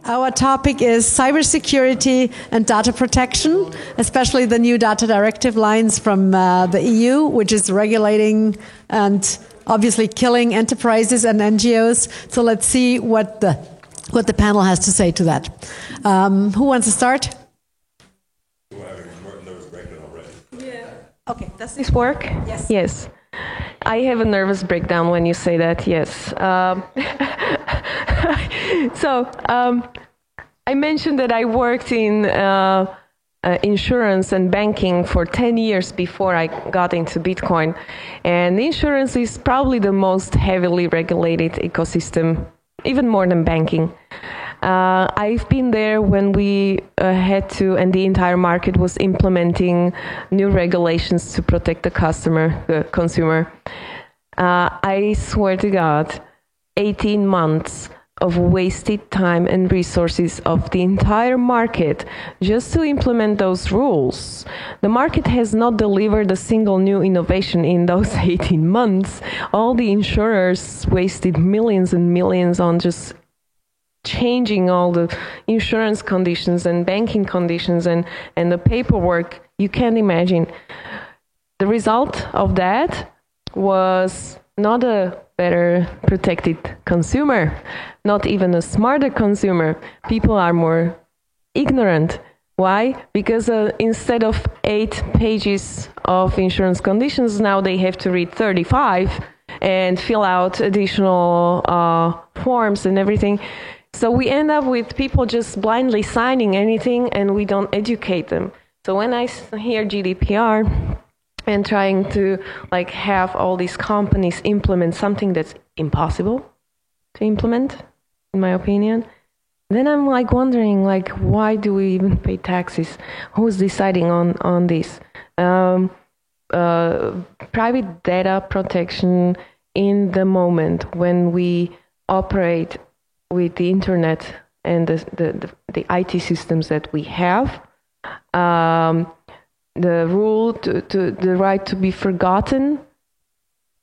Our topic is cybersecurity and data protection, especially the new data directive lines from the EU, which is regulating and obviously killing enterprises and NGOs. So let's see what the panel has to say to that. Who wants to start? Okay, does this work? Yes. Yes. I have a nervous breakdown when you say that, yes. So, I mentioned that I worked in insurance and banking for 10 years before I got into Bitcoin. And insurance is probably the most heavily regulated ecosystem, even more than banking. I've been there when we had to, and the entire market was implementing new regulations to protect the consumer. I swear to God, 18 months of wasted time and resources of the entire market just to implement those rules. The market has not delivered a single new innovation in those 18 months. All the insurers wasted millions and millions on just changing all the insurance conditions and banking conditions and the paperwork. You can't imagine. The result of that was not a better protected consumer, not even a smarter consumer. People are more ignorant. Why? Because instead of 8 pages of insurance conditions, now they have to read 35 and fill out additional forms and everything. So we end up with people just blindly signing anything, and we don't educate them. So when I hear GDPR and trying to have all these companies implement something that's impossible to implement, in my opinion, then I'm wondering why do we even pay taxes? Who's deciding on this? Private data protection in the moment when we operate with the internet and the IT systems that we have, the rule the right to be forgotten,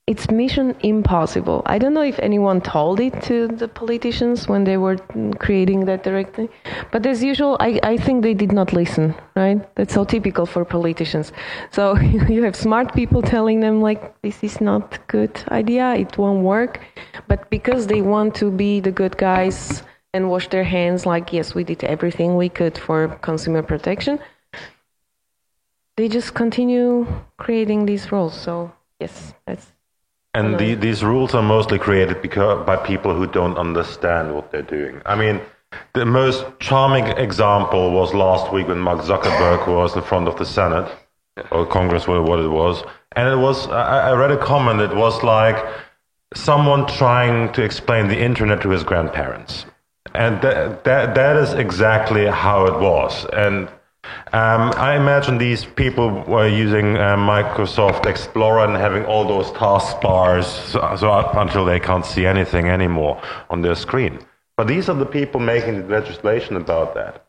it's mission impossible. I don't know if anyone told it to the politicians when they were creating that directive, but as usual, I think they did not listen, right? That's so typical for politicians. So you have smart people telling them this is not a good idea, it won't work, but because they want to be the good guys and wash their hands yes, we did everything we could for consumer protection, they just continue creating these rules. So yes, that's. And these rules are mostly created by people who don't understand what they're doing. I mean, the most charming example was last week when Mark Zuckerberg was in front of the Senate or Congress, what it was, and it was. I read a comment. It was like someone trying to explain the internet to his grandparents, and that is exactly how it was. And I imagine these people were using Microsoft Explorer and having all those taskbars so up until they can't see anything anymore on their screen. But these are the people making the legislation about that.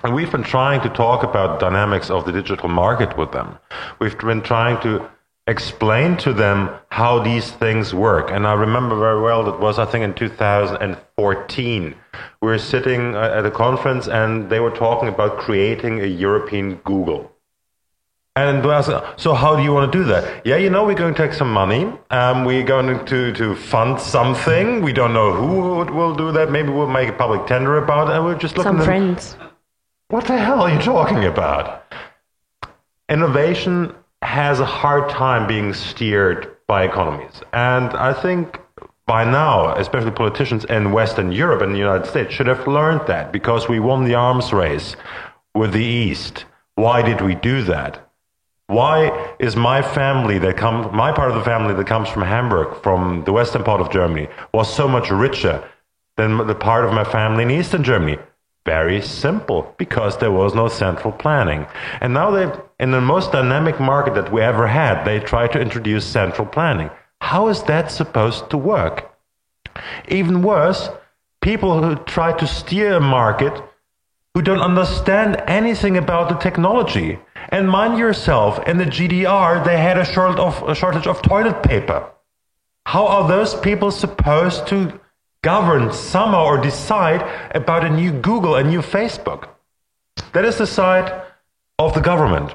And we've been trying to talk about dynamics of the digital market with them. We've been trying to explain to them how these things work. And I remember very well, that was, I think, in 2014. We were sitting at a conference and they were talking about creating a European Google. And I said, so how do you want to do that? Yeah, we're going to take some money. We're going to fund something. We don't know who will do that. Maybe we'll make a public tender about it. And we're just looking at friends. What the hell are you talking about? Innovation has a hard time being steered by economies. And I think by now, especially politicians in Western Europe and the United States should have learned that, because we won the arms race with the East. Why did we do that? Why is my part of the family that comes from Hamburg, from the western part of Germany, was so much richer than the part of my family in Eastern Germany? Very simple, because there was no central planning. And now in the most dynamic market that we ever had, they try to introduce central planning. How is that supposed to work? Even worse, people who try to steer a market who don't understand anything about the technology. And mind yourself, in the GDR, they had a shortage of toilet paper. How are those people supposed to govern somehow or decide about a new Google, a new Facebook. That is the side of the government.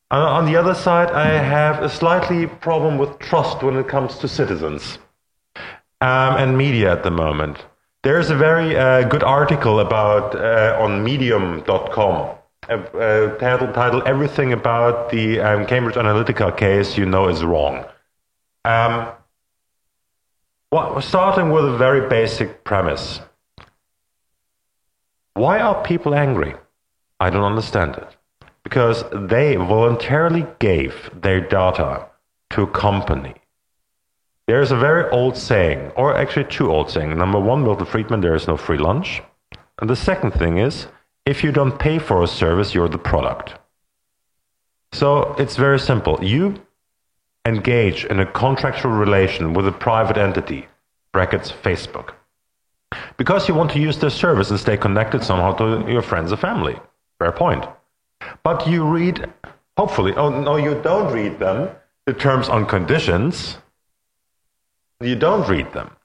On the other side, I have a slightly problem with trust when it comes to citizens and media at the moment. There's a very good article about on medium.com titled "Everything About the Cambridge Analytica Case You Know Is Wrong." Starting with a very basic premise. Why are people angry? I don't understand it. Because they voluntarily gave their data to a company. There's a very old saying, or actually two old sayings. Number one, Milton Friedman, there is no free lunch. And the second thing is, if you don't pay for a service, you're the product. So it's very simple. You engage in a contractual relation with a private entity, brackets Facebook, because you want to use their service and stay connected somehow to your friends and family. Fair point. But you read, hopefully, oh no, you don't read them, the terms and conditions. You don't read them.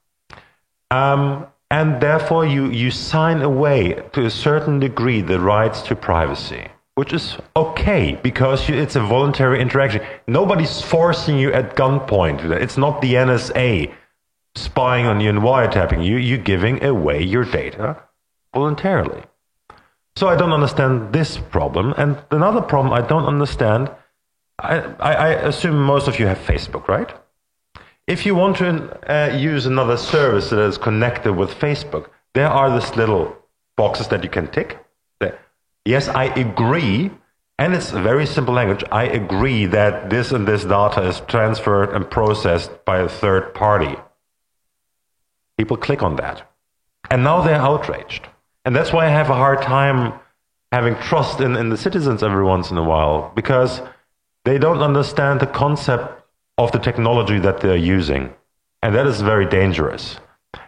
And therefore you sign away to a certain degree the rights to privacy, which is okay because it's a voluntary interaction. Nobody's forcing you at gunpoint. It's not the NSA spying on you and wiretapping you. You're giving away your data voluntarily. So I don't understand this problem. And another problem I don't understand, I assume most of you have Facebook, right? If you want to use another service that is connected with Facebook, there are these little boxes that you can tick. Yes, I agree, and it's a very simple language. I agree that this and this data is transferred and processed by a third party. People click on that. And now they're outraged. And that's why I have a hard time having trust in the citizens every once in a while, because they don't understand the concept of the technology that they're using. And that is very dangerous.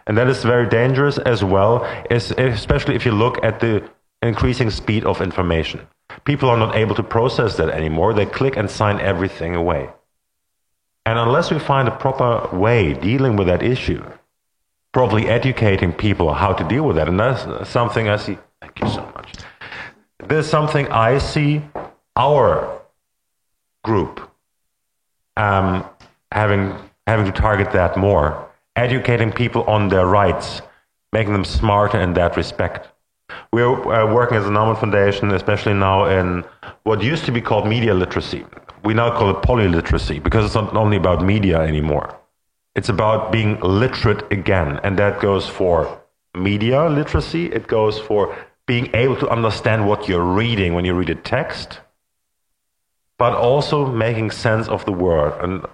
And that is very dangerous as well, especially if you look at the increasing speed of information. People are not able to process that anymore. They click and sign everything away. And unless we find a proper way dealing with that issue, probably educating people how to deal with that, and that's something I see. Thank you so much. There's something I see our group having to target that more, educating people on their rights, making them smarter in that respect. We're working as a Naumann Foundation, especially now in what used to be called media literacy. We now call it polyliteracy, because it's not only about media anymore. It's about being literate again, and that goes for media literacy. It goes for being able to understand what you're reading when you read a text, but also making sense of the world. And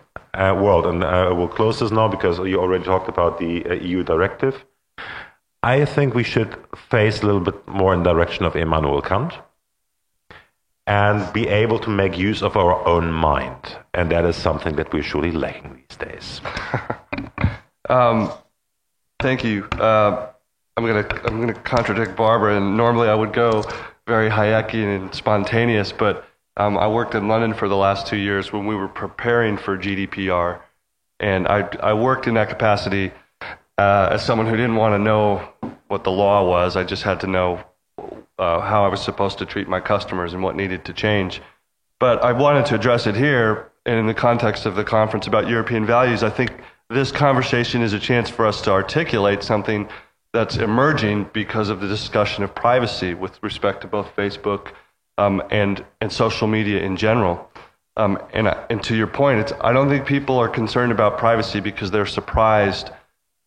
we'll close this now because you already talked about the EU directive. I think we should face a little bit more in the direction of Immanuel Kant and be able to make use of our own mind. And that is something that we're surely lacking these days. Thank you. I'm gonna contradict Barbara, and normally I would go very Hayekian and spontaneous, but I worked in London for the last 2 years when we were preparing for GDPR, and I worked in that capacity as someone who didn't want to know what the law was. I just had to know how I was supposed to treat my customers and what needed to change. But I wanted to address it here, and in the context of the conference about European values, I think this conversation is a chance for us to articulate something that's emerging because of the discussion of privacy with respect to both Facebook and social media in general. And to your point, I don't think people are concerned about privacy because they're surprised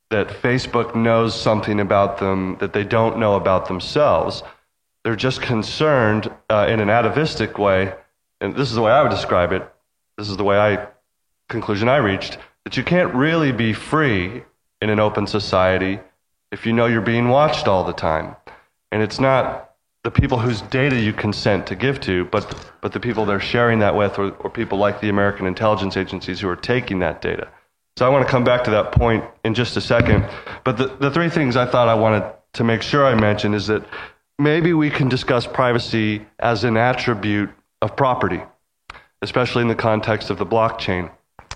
that Facebook knows something about them that they don't know about themselves. They're just concerned in an atavistic way, and this is the way I would describe it, this is the conclusion I reached, that you can't really be free in an open society if you know you're being watched all the time. And it's not the people whose data you consent to give to, but the people they're sharing that with, or people like the American intelligence agencies who are taking that data. So I want to come back to that point in just a second. But the three things I thought I wanted to make sure I mentioned is that maybe we can discuss privacy as an attribute of property, especially in the context of the blockchain.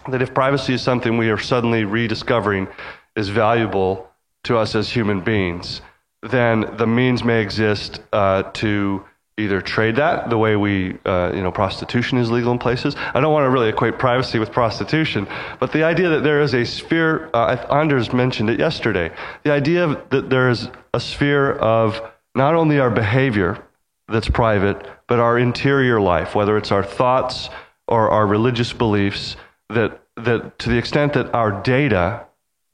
That if privacy is something we are suddenly rediscovering is valuable, to us as human beings, then the means may exist to either trade that the way we, prostitution is legal in places. I don't want to really equate privacy with prostitution, but the idea that there is a sphere, Anders mentioned it yesterday, the idea that there is a sphere of not only our behavior that's private, but our interior life, whether it's our thoughts or our religious beliefs, that to the extent that our data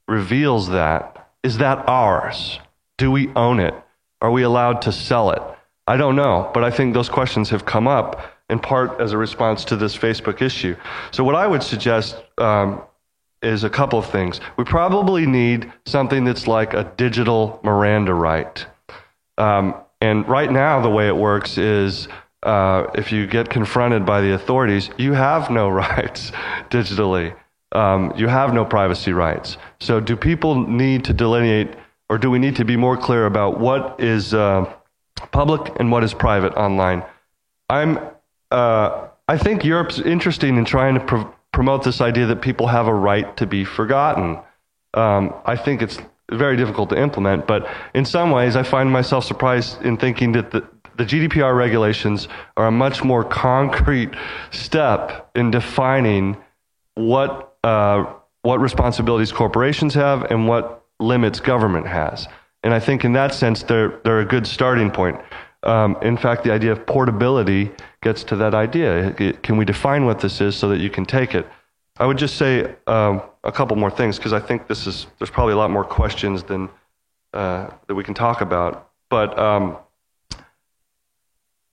reveals that, is that ours? Do we own it? Are we allowed to sell it? I don't know, but I think those questions have come up in part as a response to this Facebook issue. So what I would suggest is a couple of things. We probably need something that's like a digital Miranda right. And right now, the way it works is if you get confronted by the authorities, you have no rights digitally. You have no privacy rights. So do people need to delineate, or do we need to be more clear about what is public and what is private online? I think Europe's interesting in trying to promote this idea that people have a right to be forgotten. I think it's very difficult to implement, but in some ways I find myself surprised in thinking that the GDPR regulations are a much more concrete step in defining what responsibilities corporations have and what limits government has. And I think in that sense, they're a good starting point. In fact, the idea of portability gets to that idea. Can we define what this is so that you can take it? I would just say a couple more things, because I think there's probably a lot more questions than that we can talk about. But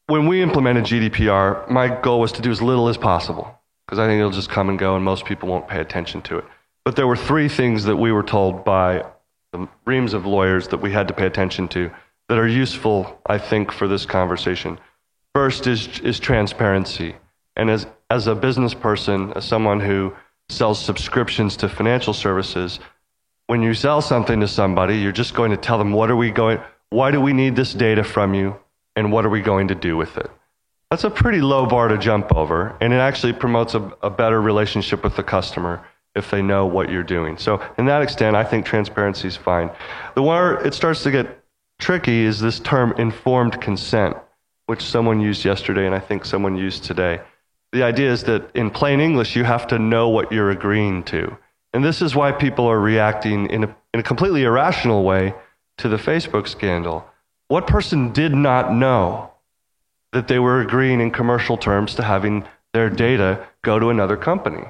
when we implemented GDPR, my goal was to do as little as possible, because I think it'll just come and go and most people won't pay attention to it. But there were three things that we were told by the reams of lawyers that we had to pay attention to that are useful, I think, for this conversation. First is transparency. And as a business person, as someone who sells subscriptions to financial services, when you sell something to somebody, you're just going to tell them, why do we need this data from you, and what are we going to do with it? That's a pretty low bar to jump over, and it actually promotes a better relationship with the customer if they know what you're doing. So in that extent, I think transparency is fine. The where it starts to get tricky is this term informed consent, which someone used yesterday and I think someone used today. The idea is that in plain English, you have to know what you're agreeing to. And this is why people are reacting in a completely irrational way to the Facebook scandal. What person did not know that they were agreeing in commercial terms to having their data go to another company?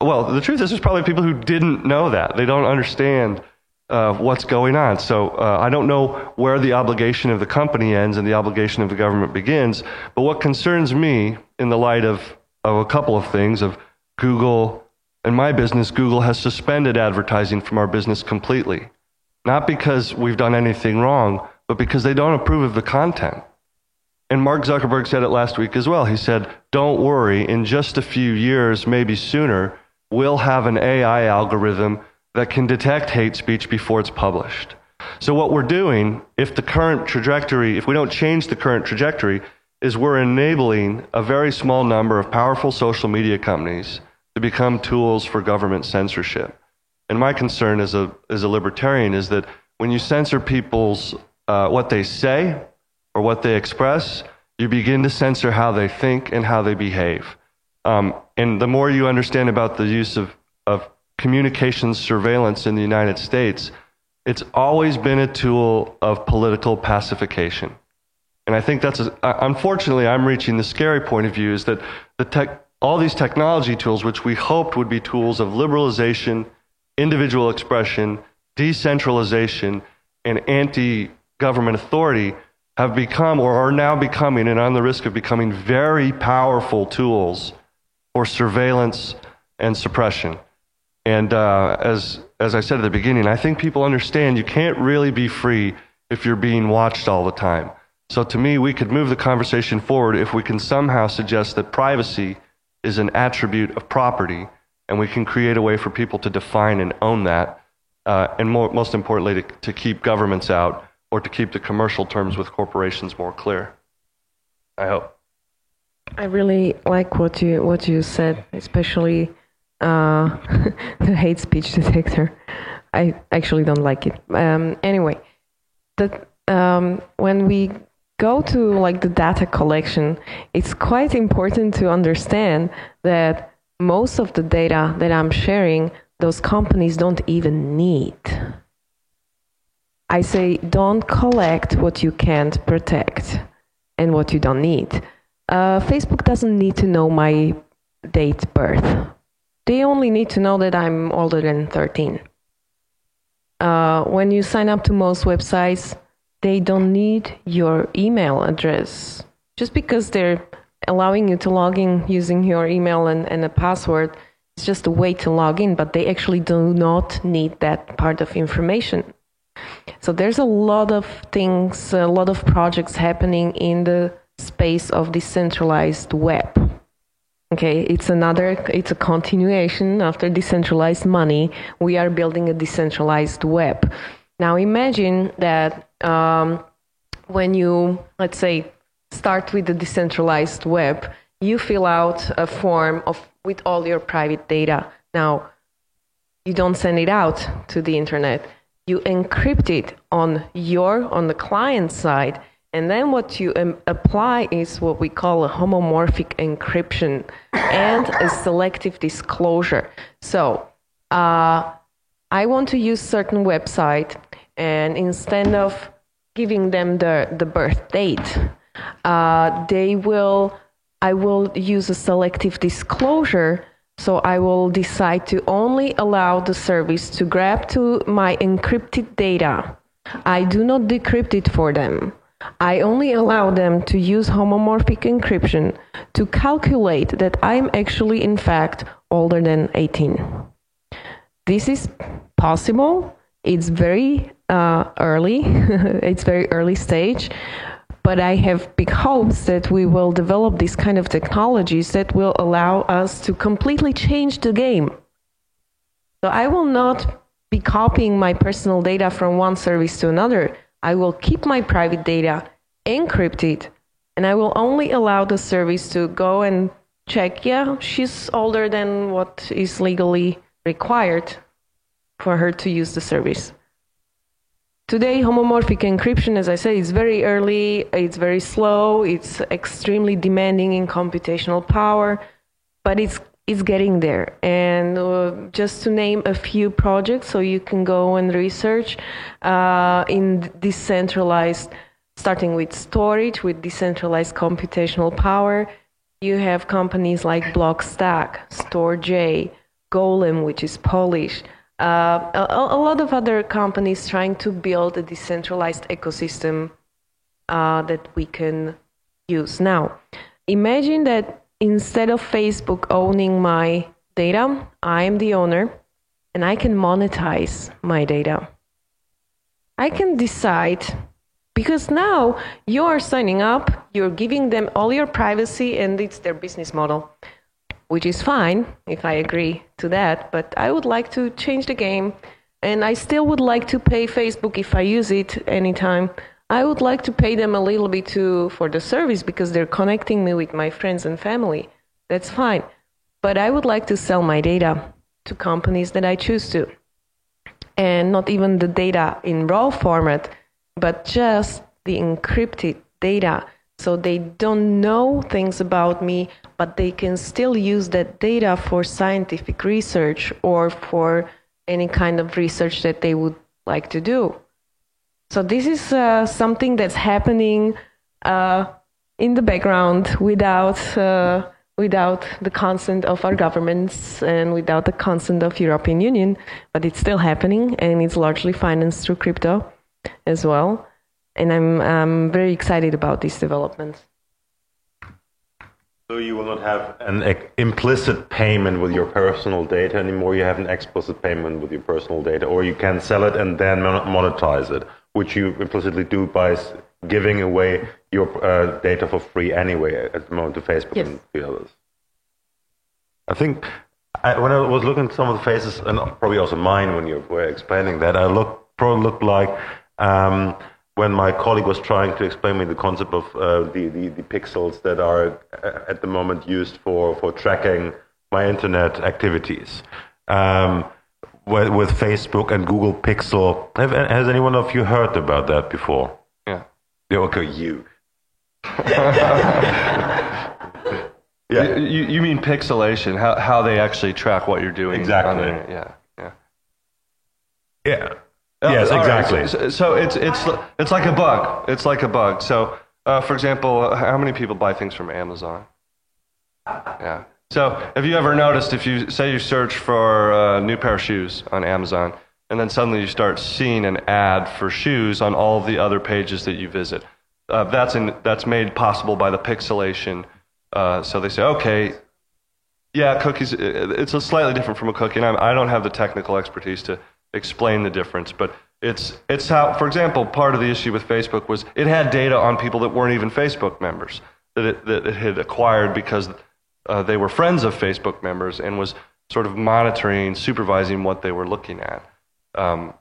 Well, the truth is there's probably people who didn't know that. They don't understand what's going on. So I don't know where the obligation of the company ends and the obligation of the government begins. But what concerns me in the light of a couple of things, of Google and my business, Google has suspended advertising from our business completely. Not because we've done anything wrong, but because they don't approve of the content. And Mark Zuckerberg said it last week as well. He said, don't worry, in just a few years, maybe sooner, we'll have an AI algorithm that can detect hate speech before it's published. So what we're doing, if we don't change the current trajectory, is we're enabling a very small number of powerful social media companies to become tools for government censorship. And my concern as a libertarian is that when you censor people's what they say or what they express, you begin to censor how they think and how they behave. And the more you understand about the use of communications surveillance in the United States, it's always been a tool of political pacification. And I think unfortunately, I'm reaching the scary point of view, is that all these technology tools, which we hoped would be tools of liberalization, individual expression, decentralization, and anti-government authority, have become, or are now becoming, and on the risk of becoming, very powerful tools for surveillance and suppression. And as I said at the beginning, I think people understand you can't really be free if you're being watched all the time. So to me, we could move the conversation forward if we can somehow suggest that privacy is an attribute of property, and we can create a way for people to define and own that, and most importantly, to keep governments out, or to keep the commercial terms with corporations more clear. I hope. I really like what you said, especially the hate speech detector. I actually don't like it. Anyway, when we go to like the data collection, it's quite important to understand that most of the data that I'm sharing, those companies don't even need. I say don't collect what you can't protect and what you don't need. Facebook doesn't need to know my date of birth. They only need to know that I'm older than 13. When you sign up to most websites, they don't need your email address. Just because they're allowing you to log in using your email and a password, it's just a way to log in, but they actually do not need that part of information. So there's a lot of things, a lot of projects happening in the space of decentralized web. Okay, it's a continuation after decentralized money. We are building a decentralized web. Now imagine that when you, let's say, start with the decentralized web, you fill out a form with all your private data. Now, you don't send it out to the internet. You encrypt it on the client side, and then what you apply is what we call a homomorphic encryption and a selective disclosure. So, I want to use certain website, and instead of giving them the birth date, I will use a selective disclosure. So I will decide to only allow the service to grab to my encrypted data. I do not decrypt it for them. I only allow them to use homomorphic encryption to calculate that I'm actually, in fact, older than 18. This is possible. It's very early. It's very early stage. But I have big hopes that we will develop these kind of technologies that will allow us to completely change the game. So I will not be copying my personal data from one service to another. I will keep my private data encrypted, and I will only allow the service to go and check, yeah, she's older than what is legally required for her to use the service. Today, homomorphic encryption, as I said, is very early, it's very slow, it's extremely demanding in computational power, but it's getting there. And just to name a few projects, so you can go and research in decentralized, starting with storage, with decentralized computational power, you have companies like Blockstack, StoreJ, Golem, which is Polish, a lot of other companies trying to build a decentralized ecosystem that we can use. Now, imagine that instead of Facebook owning my data, I am the owner, and I can monetize my data. I can decide, because now you are signing up, you're giving them all your privacy, and it's their business model, which is fine if I agree to that, but I would like to change the game, and I still would like to pay Facebook if I use it anytime. I would like to pay them a little bit for the service because they're connecting me with my friends and family. That's fine. But I would like to sell my data to companies that I choose to. And not even the data in raw format, but just the encrypted data. So they don't know things about me, but they can still use that data for scientific research or for any kind of research that they would like to do. So this is something that's happening in the background without the consent of our governments and without the consent of European Union, but it's still happening, and it's largely financed through crypto as well. And I'm very excited about these developments. So you will not have an implicit payment with your personal data anymore. You have an explicit payment with your personal data, or you can sell it and then monetize it, which you implicitly do by giving away your data for free anyway at the moment to Facebook. Yes. And the others. I think when I was looking at some of the faces, and probably also mine when you were explaining that, probably looked like when my colleague was trying to explain me the concept of the pixels that are at the moment used for tracking my internet activities. with Facebook and Google Pixel. Has anyone of you heard about that before? Yeah. Yeah, okay, you. Yeah. You mean pixelation? How they actually track what you're doing? Exactly. On the internet. Yeah. Yeah. Yes, exactly. Right. So it's like a bug. It's like a bug. So, for example, how many people buy things from Amazon? Yeah. So, have you ever noticed if you say you search for a new pair of shoes on Amazon, and then suddenly you start seeing an ad for shoes on all of the other pages that you visit? That's made possible by the pixelation. So they say, okay, yeah, cookies. It's a slightly different from a cookie, and I don't have the technical expertise to explain the difference, but it's how, for example, part of the issue with Facebook was it had data on people that weren't even Facebook members that it had acquired because they were friends of Facebook members and was sort of monitoring, supervising what they were looking at. So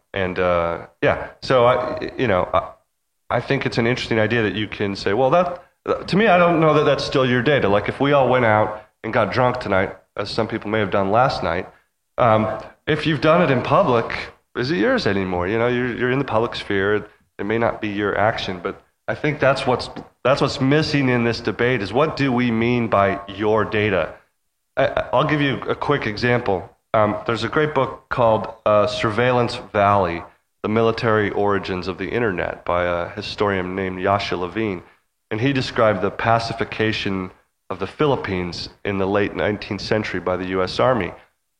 I think it's an interesting idea that you can say, well, to me, I don't know that that's still your data. Like if we all went out and got drunk tonight, as some people may have done last night, if you've done it in public, is it yours anymore? You know, you're in the public sphere. It may not be your action, but I think that's what's missing in this debate is what do we mean by your data? I'll give you a quick example. There's a great book called Surveillance Valley, The Military Origins of the Internet by a historian named Yasha Levine. And he described the pacification of the Philippines in the late 19th century by the U.S. Army.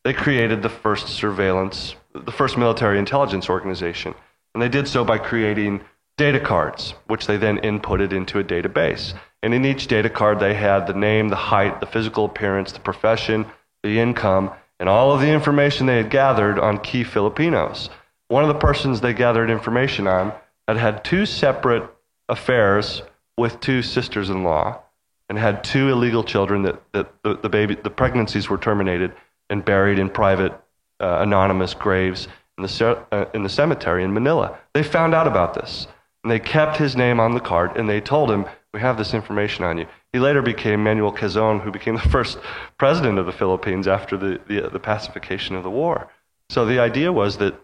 They created the first military intelligence organization. And they did so by creating data cards, which they then inputted into a database. And in each data card, they had the name, the height, the physical appearance, the profession, the income, and all of the information they had gathered on key Filipinos. One of the persons they gathered information on had 2 separate affairs with 2 sisters-in-law and had 2 illegal children that the pregnancies were terminated and buried in private anonymous graves in the cemetery in Manila. They found out about this. And they kept his name on the card, and they told him, we have this information on you. He later became Manuel Quezon, who became the first president of the Philippines after the pacification of the war. So the idea was that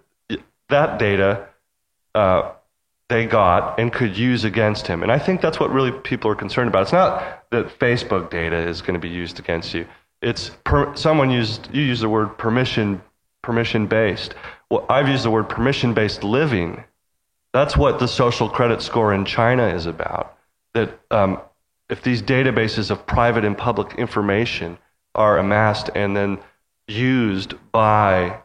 data they got and could use against him. And I think that's what really people are concerned about. It's not that Facebook data is going to be used against you. It's you used the word permission-based. Well, I've used the word permission-based living. That's what the social credit score in China is about. That if these databases of private and public information are amassed and then used by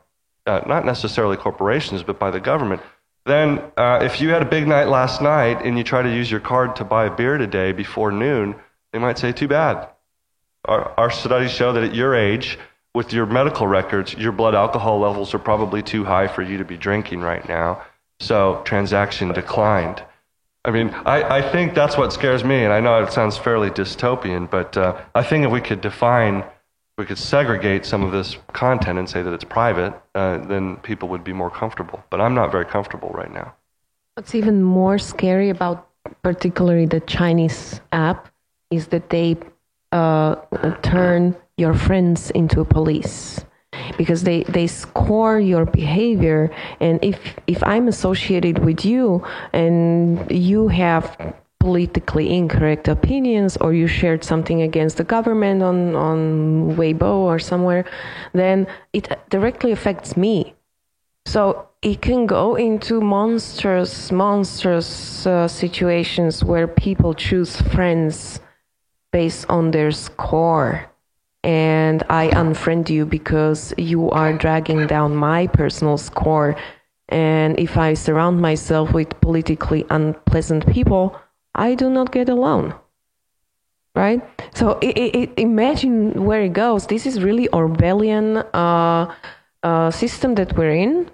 not necessarily corporations, but by the government, then if you had a big night last night and you try to use your card to buy a beer today before noon, they might say, too bad. Our studies show that at your age, with your medical records, your blood alcohol levels are probably too high for you to be drinking right now. So transaction declined. I mean, I think that's what scares me, and I know it sounds fairly dystopian, but I think if we could segregate some of this content and say that it's private, then people would be more comfortable. But I'm not very comfortable right now. What's even more scary about particularly the Chinese app is that they turn your friends into police. Because they score your behavior, and if I'm associated with you and you have politically incorrect opinions or you shared something against the government on Weibo or somewhere, then it directly affects me. So it can go into monstrous situations where people choose friends based on their score. And I unfriend you because you are dragging down my personal score. And if I surround myself with politically unpleasant people, I do not get along. Right? So imagine where it goes. This is really Orwellian system that we're in.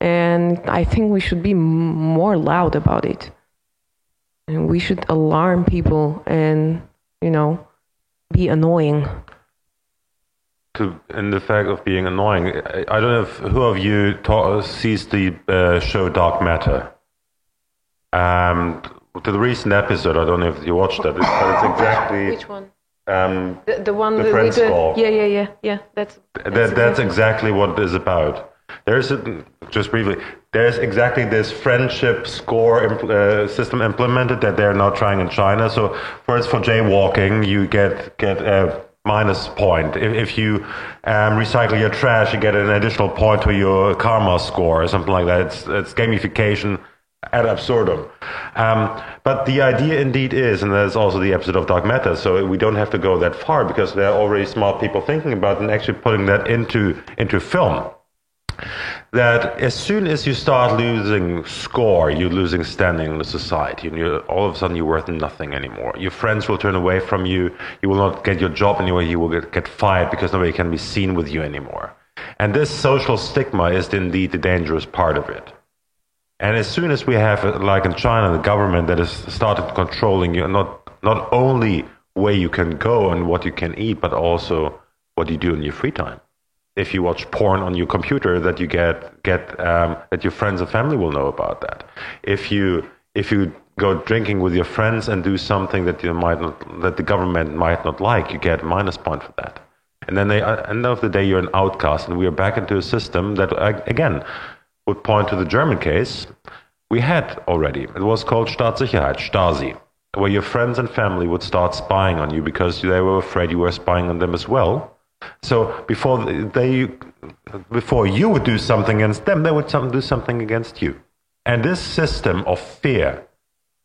And I think we should be more loud about it. And we should alarm people and, be annoying. In the fact of being annoying, I don't know who of you sees the show Dark Matter. To the recent episode, I don't know if you watched that, but it's exactly... Which one? The one with Friends Call. Yeah. That's exactly what it is about. Just briefly, there's exactly this friendship score system implemented that they're now trying in China. So for jaywalking, you get a minus point. If you recycle your trash, you get an additional point to your karma score or something like that. It's gamification ad absurdum. But the idea indeed is, and there's also the episode of Dark Matter, so we don't have to go that far because there are already smart people thinking about it and actually putting that into film. That as soon as you start losing score, you're losing standing in the society, and all of a sudden you're worth nothing anymore. Your friends will turn away from you. You will not get your job anywhere. You will get fired because nobody can be seen with you anymore. And this social stigma is indeed the dangerous part of it. And as soon as we have, like in China, the government that has started controlling you, not only where you can go and what you can eat, but also what you do in your free time. If you watch porn on your computer, that you get that your friends and family will know about that. If you go drinking with your friends and do something that the government might not like, you get minus point for that. And then at the end of the day, you're an outcast, and we are back into a system that again would point to the German case we had already. It was called Staatssicherheit, Stasi, where your friends and family would start spying on you because they were afraid you were spying on them as well. So before you would do something against them, they would do something against you. And this system of fear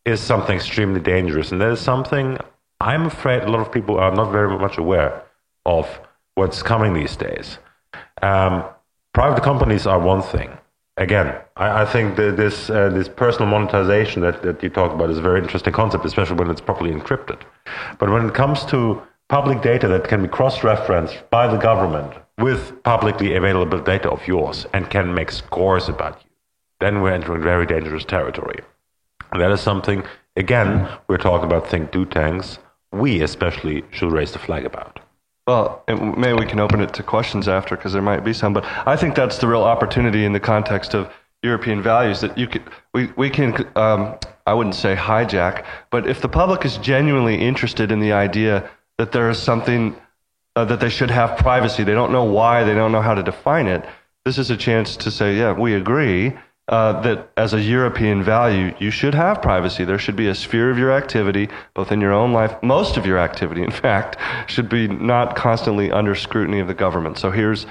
is something extremely dangerous. And that is something I'm afraid a lot of people are not very much aware of what's coming these days. Private companies are one thing. Again, I think that this personal monetization that you talk about is a very interesting concept, especially when it's properly encrypted. But when it comes to public data that can be cross-referenced by the government with publicly available data of yours and can make scores about you, then we're entering very dangerous territory. And that is something, again, we're talking about think do tanks, we especially should raise the flag about. Well, maybe we can open it to questions after, because there might be some, but I think that's the real opportunity in the context of European values, that we can I wouldn't say hijack, but if the public is genuinely interested in the idea that there is something that they should have privacy. They don't know why, they don't know how to define it. This is a chance to say, yeah, we agree that as a European value, you should have privacy. There should be a sphere of your activity, both in your own life, most of your activity, in fact, should be not constantly under scrutiny of the government. So here's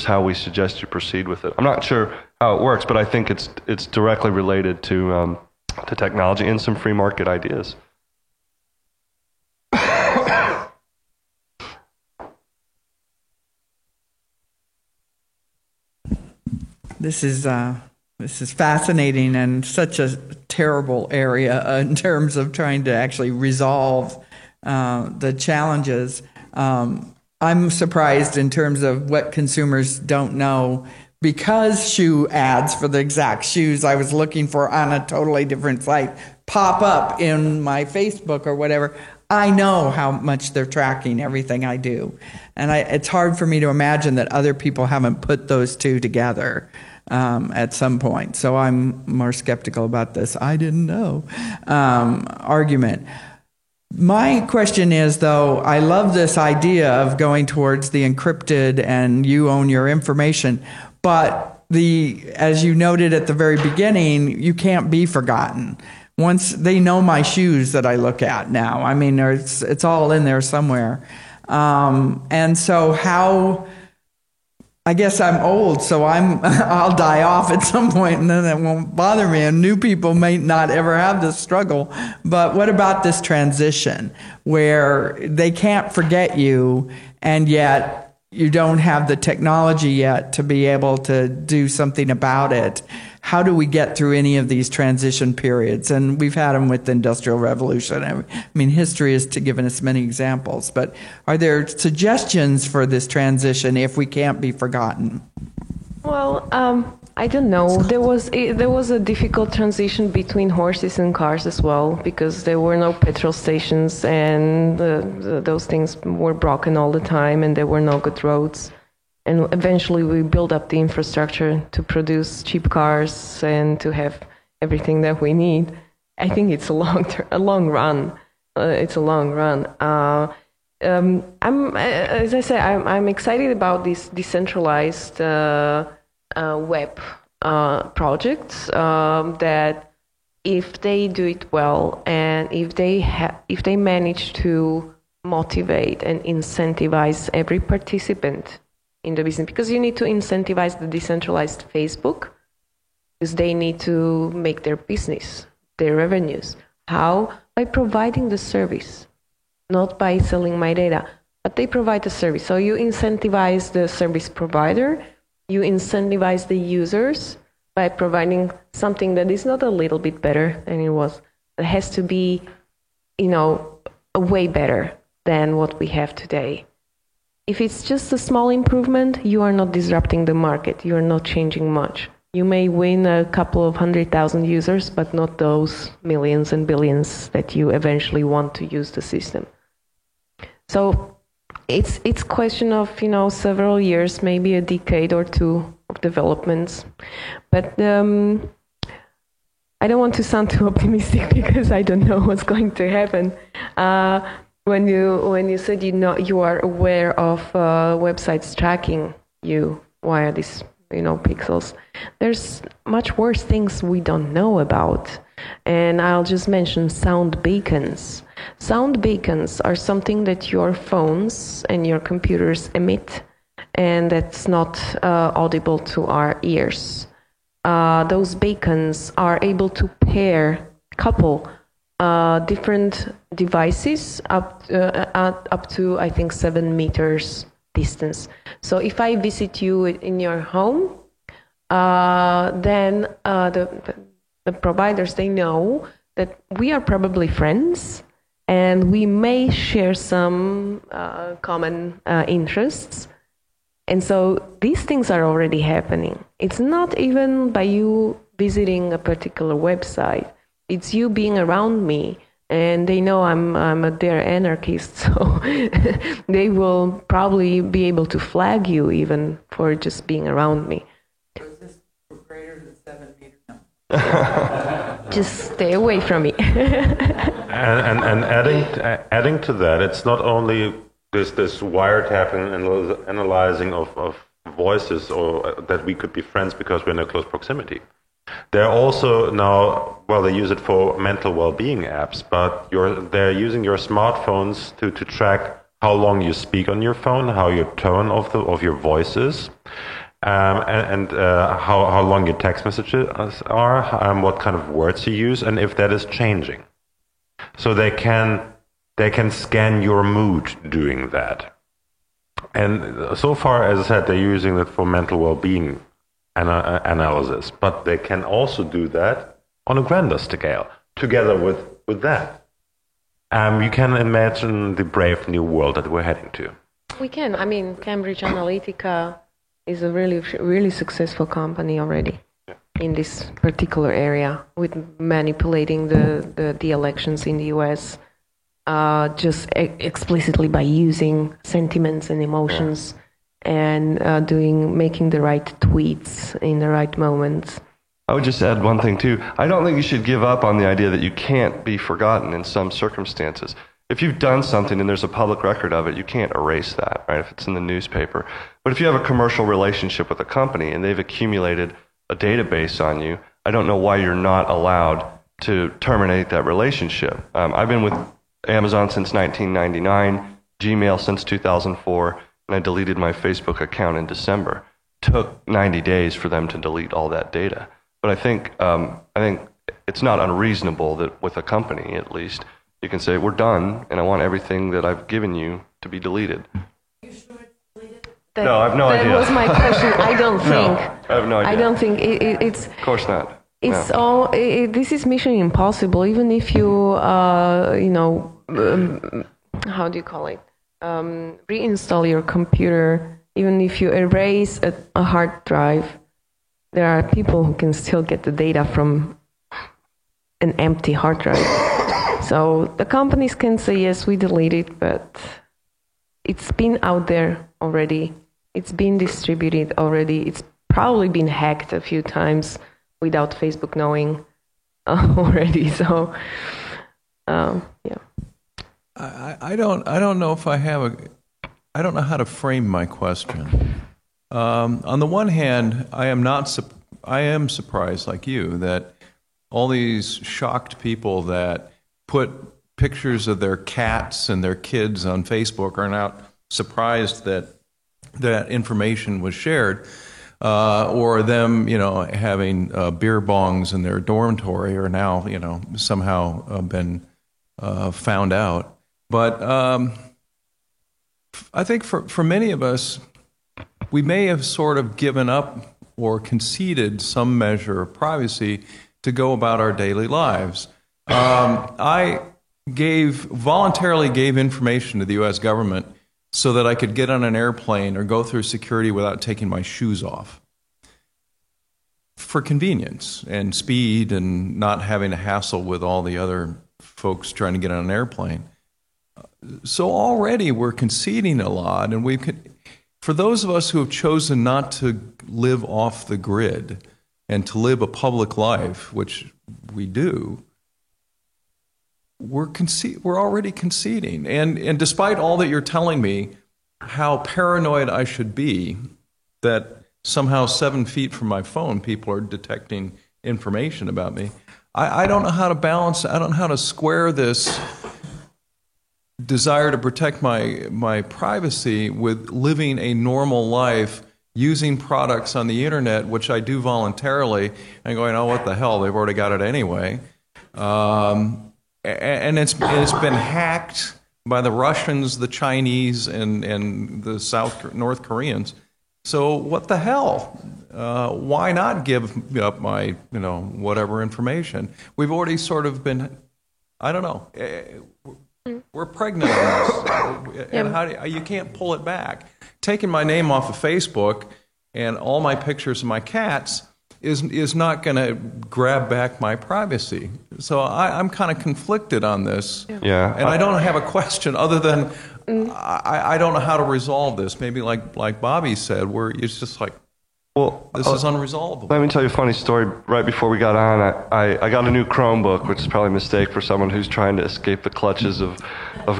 how we suggest you proceed with it. I'm not sure how it works, but I think it's directly related to technology and some free market ideas. This is fascinating and such a terrible area in terms of trying to actually resolve the challenges. I'm surprised in terms of what consumers don't know, because shoe ads for the exact shoes I was looking for on a totally different site pop up in my Facebook or whatever. I know how much they're tracking everything I do. And it's hard for me to imagine that other people haven't put those two together at some point. So I'm more skeptical about this I didn't know argument. My question is, though, I love this idea of going towards the encrypted and you own your information, but as you noted at the very beginning, you can't be forgotten. Once they know my shoes that I look at now, I mean, it's all in there somewhere. And so how, I guess I'm old, so I'll die off at some point, and then it won't bother me, and new people may not ever have this struggle. But what about this transition where they can't forget you, and yet you don't have the technology yet to be able to do something about it? How do we get through any of these transition periods? And we've had them with the Industrial Revolution. I mean, history has given us many examples. But are there suggestions for this transition if we can't be forgotten? Well, I don't know. There was a difficult transition between horses and cars as well, because there were no petrol stations, and those things were broken all the time, and there were no good roads. And eventually we built up the infrastructure to produce cheap cars and to have everything that we need. I think it's a long run. It's a long run. As I say, I'm excited about this decentralized web projects that if they do it well and if they manage to motivate and incentivize every participant in the business, because you need to incentivize the decentralized Facebook, because they need to make their business, their revenues. How? By providing the service, not by selling my data, but they provide the service. So you incentivize the service provider, you incentivize the users by providing something that is not a little bit better than it was. It has to be, way better than what we have today. If it's just a small improvement, you are not disrupting the market. You are not changing much. You may win a couple of 100,000 users, but not those millions and billions that you eventually want to use the system. So it's question of several years, maybe a decade or two of developments. But I don't want to sound too optimistic because I don't know what's going to happen. When you said you are aware of websites tracking you via these pixels, there's much worse things we don't know about. And I'll just mention sound beacons. Sound beacons are something that your phones and your computers emit, and that's not audible to our ears. Those beacons are able to couple different devices up to I think 7 meters distance. So if I visit you in your home, then the providers, they know that we are probably friends and we may share some common interests. And so these things are already happening. It's not even by you visiting a particular website. It's you being around me, and they know they're anarchist, so they will probably be able to flag you even for just being around me. So is this greater than 7 meters? No. Just stay away from me. and adding to that, it's not only this wiretapping and analyzing of voices, or that we could be friends because we're in a close proximity. They're also now, they use it for mental well-being apps, but they're using your smartphones to track how long you speak on your phone, how your tone of your voice is, and how long your text messages are, what kind of words you use, and if that is changing. So they can scan your mood doing that. And so far, as I said, they're using it for mental well-being analysis, but they can also do that on a grander scale, together with that. You can imagine the brave new world that we're heading to. We can. I mean, Cambridge Analytica is a really, really successful company already in this particular area, with manipulating the elections in the US just explicitly by using sentiments and emotions. And making the right tweets in the right moments. I would just add one thing too. I don't think you should give up on the idea that you can't be forgotten in some circumstances. If you've done something and there's a public record of it, you can't erase that, right? If it's in the newspaper. But if you have a commercial relationship with a company and they've accumulated a database on you, I don't know why you're not allowed to terminate that relationship. I've been with Amazon since 1999, Gmail since 2004. And I deleted my Facebook account in December. Took 90 days for them to delete all that data. But I think it's not unreasonable that with a company, at least, you can say, we're done, and I want everything that I've given you to be deleted. You sure it's deleted? No, I have no idea. That was my question. I don't think. No, I have no idea. I don't think it's... Of course not. It's all... this is mission impossible. Even if you, how do you call it? Reinstall your computer, even if you erase a hard drive, there are people who can still get the data from an empty hard drive. So the companies can say, yes, we delete it, but it's been out there already. It's been distributed already. It's probably been hacked a few times without Facebook knowing already. So, yeah. I don't know if I don't know how to frame my question. On the one hand, I am surprised, like you, that all these shocked people that put pictures of their cats and their kids on Facebook are now surprised that that information was shared, or them, having beer bongs in their dormitory are now, somehow been found out. But I think for many of us, we may have sort of given up or conceded some measure of privacy to go about our daily lives. I voluntarily gave information to the U.S. government so that I could get on an airplane or go through security without taking my shoes off, for convenience and speed and not having to hassle with all the other folks trying to get on an airplane. So already we're conceding a lot, and for those of us who have chosen not to live off the grid and to live a public life, which we do, we're already conceding. And despite all that you're telling me, how paranoid I should be that somehow 7 feet from my phone people are detecting information about me, I don't know how to balance, I don't know how to square this desire to protect my privacy with living a normal life, using products on the internet, which I do voluntarily, and going, oh, what the hell, they've already got it anyway. And it's been hacked by the Russians, the Chinese, and the North Koreans. So what the hell? Why not give up my, whatever information? We've already sort of been, I don't know. We're pregnant on this, and you can't pull it back. Taking my name off of Facebook and all my pictures of my cats is not going to grab back my privacy. So I'm kind of conflicted on this. Yeah. And I don't have a question other than I don't know how to resolve this. Maybe like Bobby said, where it's just like, well, this is unresolvable. Let me tell you a funny story. Right before we got on, I got a new Chromebook, which is probably a mistake for someone who's trying to escape the clutches of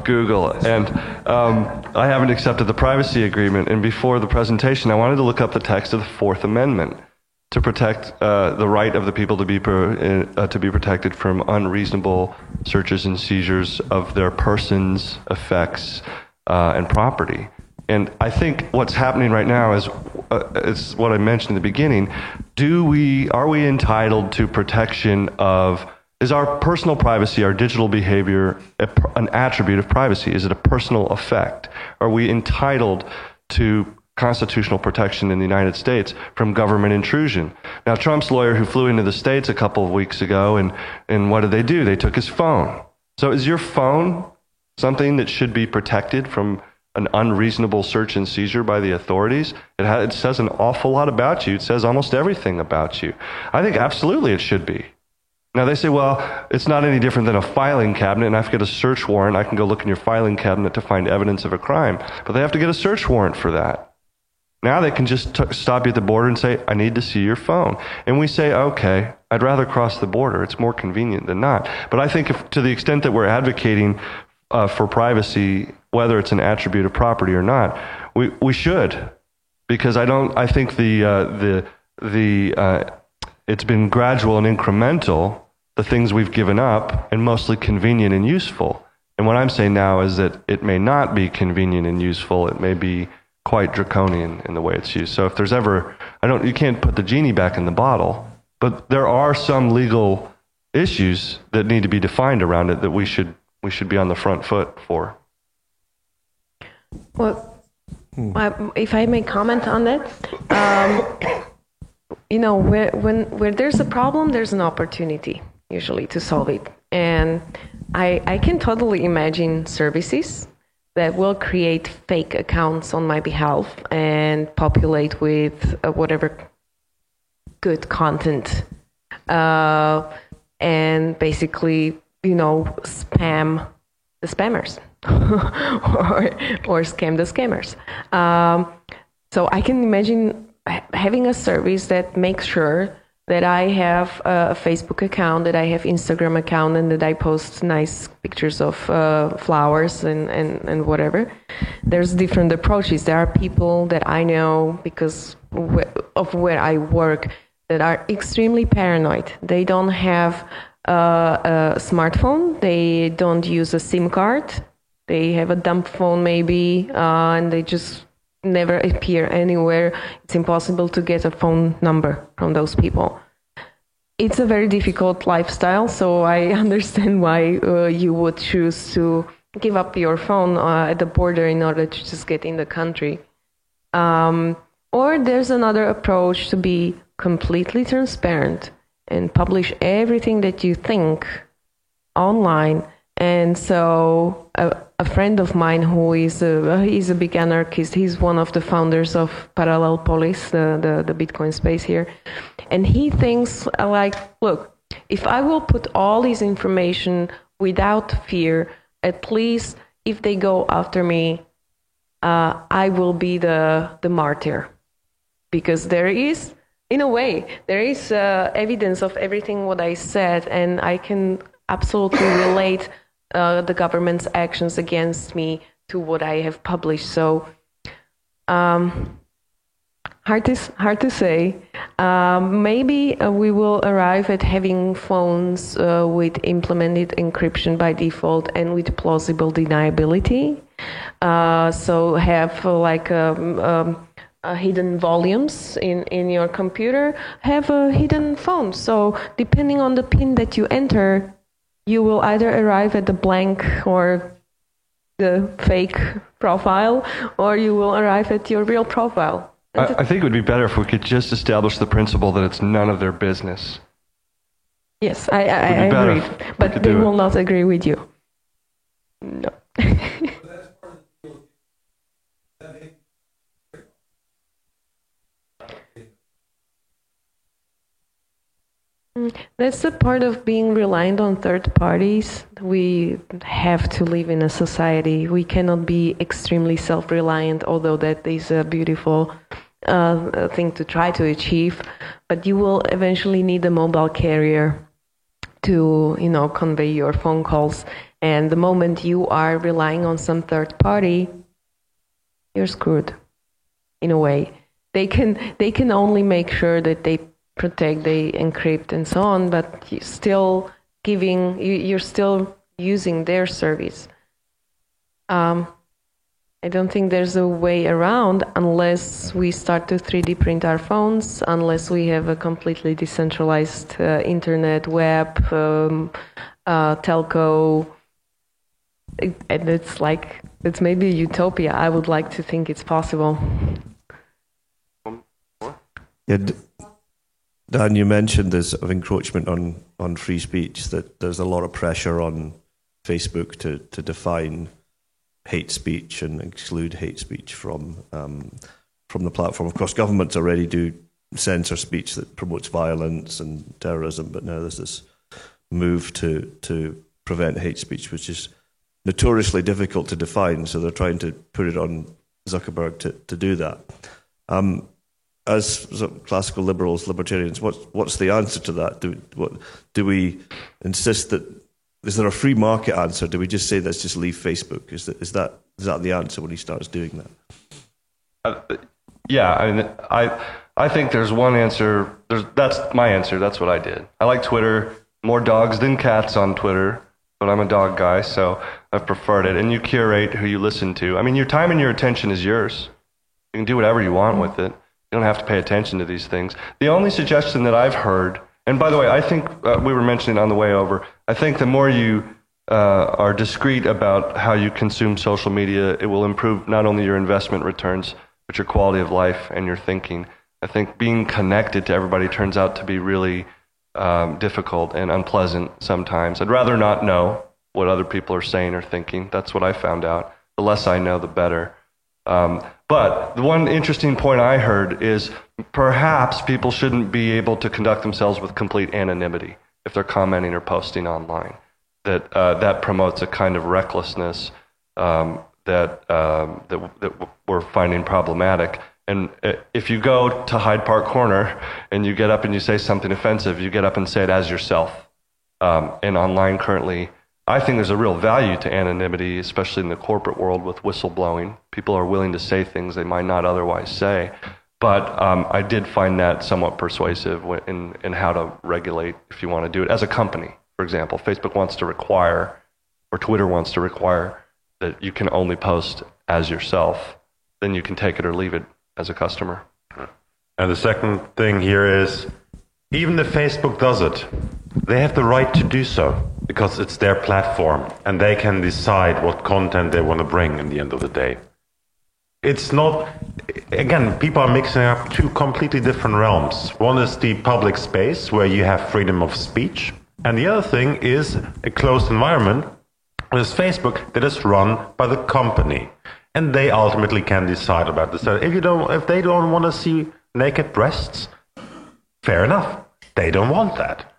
Google. And I haven't accepted the privacy agreement. And before the presentation, I wanted to look up the text of the Fourth Amendment to protect the right of the people to be protected from unreasonable searches and seizures of their persons, effects, and property. And I think what's happening right now is what I mentioned in the beginning. Are we entitled to protection of? Is our personal privacy, our digital behavior, an attribute of privacy? Is it a personal effect? Are we entitled to constitutional protection in the United States from government intrusion? Now, Trump's lawyer who flew into the States a couple of weeks ago, and what did they do? They took his phone. So is your phone something that should be protected from an unreasonable search and seizure by the authorities? It says an awful lot about you. It says almost everything about you. I think absolutely it should be. Now they say, well, it's not any different than a filing cabinet, and I have to get a search warrant. I can go look in your filing cabinet to find evidence of a crime. But they have to get a search warrant for that. Now they can just stop you at the border and say, I need to see your phone. And we say, okay, I'd rather cross the border. It's more convenient than not. But I think to the extent that we're advocating for privacy, whether it's an attribute of property or not, we should, because I think it's been gradual and incremental, the things we've given up, and mostly convenient and useful. And what I'm saying now is that it may not be convenient and useful. It may be quite draconian in the way it's used. So if there's ever, you can't put the genie back in the bottle, but there are some legal issues that need to be defined around it that we should be on the front foot for. Well, if I may comment on that, where there's a problem, there's an opportunity usually to solve it. And I can totally imagine services that will create fake accounts on my behalf and populate with whatever good content, and basically, spam the spammers or scam the scammers. So I can imagine having a service that makes sure that I have a Facebook account, that I have Instagram account, and that I post nice pictures of flowers and whatever. There's different approaches. There are people that I know because of where I work that are extremely paranoid. They don't have a smartphone. They don't use a SIM card. They have a dumb phone maybe, and they just never appear anywhere. It's impossible to get a phone number from those people. It's a very difficult lifestyle, so I understand why you would choose to give up your phone at the border in order to just get in the country. Or there's another approach to be completely transparent and publish everything that you think online. And so a friend of mine who is he's a big anarchist, he's one of the founders of Parallel Polis, the Bitcoin space here. And he thinks like, look, if I will put all this information without fear, at least if they go after me, I will be the martyr. Because there is, in a way, there is evidence of everything what I said, and I can absolutely relate the government's actions against me to what I have published. So hard to say. Maybe we will arrive at having phones with implemented encryption by default and with plausible deniability. So have like hidden volumes in your computer, have a hidden phone. So depending on the PIN that you enter, you will either arrive at the blank or the fake profile, or you will arrive at your real profile. I think it would be better if we could just establish the principle that it's none of their business. Yes, I agree. But they will not agree with you. No. That's the part of being reliant on third parties. We have to live in a society. We cannot be extremely self-reliant, although that is a beautiful thing to try to achieve. But you will eventually need a mobile carrier to, convey your phone calls. And the moment you are relying on some third party, you're screwed, in a way. They can only make sure that they protect, they encrypt and so on, but you're still using their service. I don't think there's a way around unless we start to 3D print our phones, unless we have a completely decentralized internet, web, telco. And it's maybe a utopia. I would like to think it's possible. Yeah. Dan, you mentioned this of encroachment on free speech, that there's a lot of pressure on Facebook to define hate speech and exclude hate speech from the platform. Of course, governments already do censor speech that promotes violence and terrorism, but now there's this move to prevent hate speech, which is notoriously difficult to define, so they're trying to put it on Zuckerberg to do that. As classical liberals, libertarians, what's the answer to that? Do we insist that, is there a free market answer? Do we just say let's just leave Facebook? Is that the answer when he starts doing that? I think there's one answer. That's my answer. That's what I did. I like Twitter. More dogs than cats on Twitter, but I'm a dog guy, so I've preferred it. And you curate who you listen to. I mean, your time and your attention is yours. You can do whatever you want with it. You don't have to pay attention to these things. The only suggestion that I've heard, and by the way, I think we were mentioning on the way over, I think the more you are discreet about how you consume social media, it will improve not only your investment returns, but your quality of life and your thinking. I think being connected to everybody turns out to be really difficult and unpleasant sometimes. I'd rather not know what other people are saying or thinking. That's what I found out. The less I know, the better. But the one interesting point I heard is perhaps people shouldn't be able to conduct themselves with complete anonymity if they're commenting or posting online. That promotes a kind of recklessness that we're finding problematic. And if you go to Hyde Park Corner and you get up and you say something offensive, you get up and say it as yourself. And online currently, I think there's a real value to anonymity, especially in the corporate world with whistleblowing. People are willing to say things they might not otherwise say. But I did find that somewhat persuasive in how to regulate if you want to do it as a company. For example, Facebook wants to require, or Twitter wants to require, that you can only post as yourself. Then you can take it or leave it as a customer. And the second thing here is, even if Facebook does it, they have the right to do so because it's their platform and they can decide what content they want to bring in the end of the day. It's not, again, people are mixing up two completely different realms. One is the public space where you have freedom of speech, and the other thing is a closed environment, is Facebook, that is run by the company. And they ultimately can decide about this. If they don't want to see naked breasts, fair enough. They don't want that.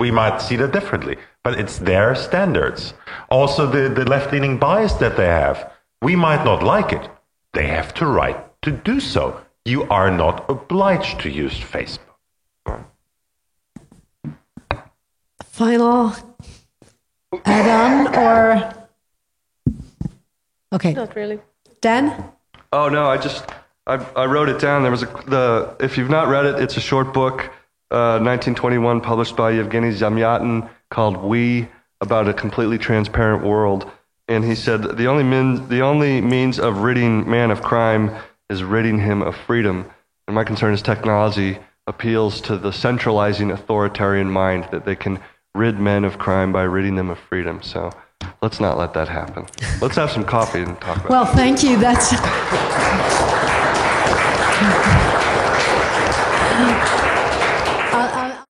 We might see that differently, but it's their standards. Also, the left-leaning bias that they have, we might not like it. They have the right to do so. You are not obliged to use Facebook. Final add-on or... Okay. Not really. Dan? Oh no, I wrote it down. There was if you've not read it, it's a short book, 1921, published by Yevgeny Zamyatin, called "We," about a completely transparent world. And he said the only means of ridding man of crime is ridding him of freedom. And my concern is technology appeals to the centralizing authoritarian mind that they can rid men of crime by ridding them of freedom. So let's not let that happen. Let's have some coffee and talk about it. Well, thank you. That's